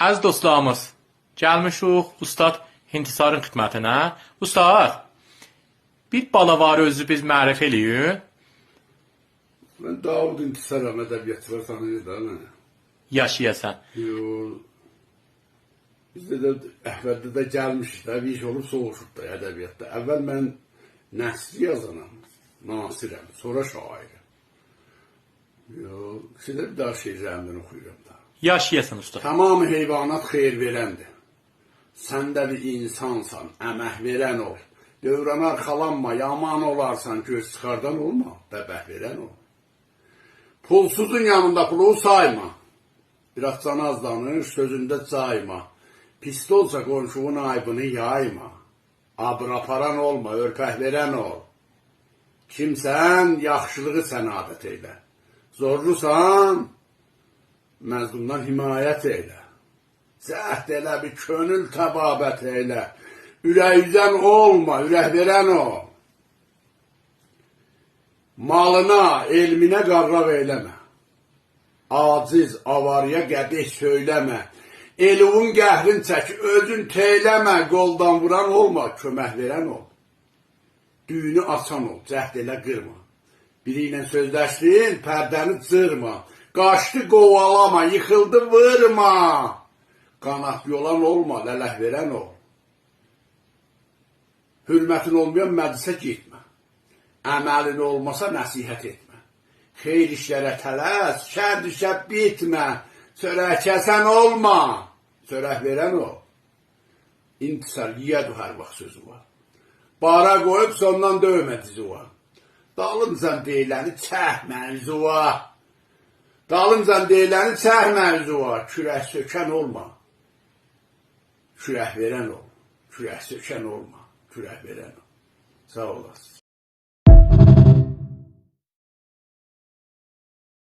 Əziz dostlarımız, gəlmişik Ustad Hintisarın xidmətinə. Ustad, bir balavarı özü biz mərif eləyin. Mən Davud İntisaram, ədəbiyyatçılar tanıyır da mənə. Yaşayasan. Bizdə də əhvəldə də gəlmişik də, bir iş olub soğuşub da ədəbiyyatda. Əvvəl mən nəsri yazanam, nasirəm, sonra şairəm. Sizə bir daha şeirlərimdən oxuyuram da. Yaşayasan usta. Tamam heyvanat xeyir verəndir. Sən də bir insansan, əmək verən ol. Dövrən arxalanma, yaman olarsan, göz çıxardan olma, bəbəh verən ol. Pulsuzun yanında pulu sayma. Biraz can az danış, sözündə cayma. Pisdə olsa qonşuğun aybını yayma. Abır aparan olma, örpək verən ol. Kimsən, yaxşılığı sən adət eylə. Zorlusan, məzlumdan himayət eylə. Zəhd elə bir könül təbabət eylə. Ürəkdən olma, ürək verən ol. Malına, elminə qarraq eyləmə. Aciz, avarıya qəbih söyləmə. Eluvun qəhrin çək, özün teyləmə. Qoldan vuran olma, kömək verən ol. Düyünü açan ol, cəhd elə qırma. Biri ilə sözləşdin, pərdəni cırma. Qaçdı qovalama, yıxıldı vırma. Qanat yolan olma, lələh verən ol. Hürmətin olmayan məclisə getmə. Əməlin olmasa nəsihət etmə. Xeyr işlərə tələs, şər düşə bitmə. Çörək kəsən olma, çörək verən ol. İntisar yiyədu hər vaxt sözü var. Bara qoyub sondan dövmə dizi var. Dalıncan deyiləni çəh mənzuva. Dalıncan deyiləni çəh mənzuva. Kürək sökən olma. Kürək verən ol. Kürək sökən olma. Kürək verən ol. Sağ olasın.